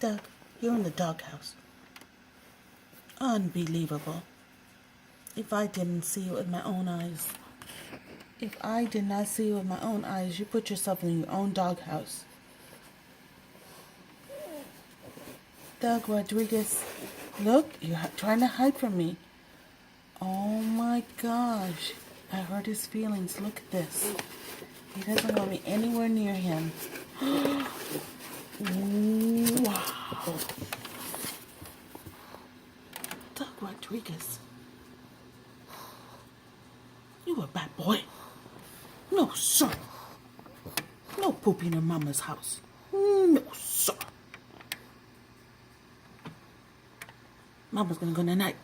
Doug, you're in the doghouse. Unbelievable. If I didn't see it with my own eyes. If I did not see it with my own eyes, you put yourself in your own doghouse. Doug Rodriguez, look, you're trying to hide from me. Oh my gosh. I hurt his feelings. Look at this. He doesn't want me anywhere near him. Wow. Doug Rodriguez. You a bad boy. No, sir. No pooping in Mama's house. No, sir. Mama's gonna go tonight.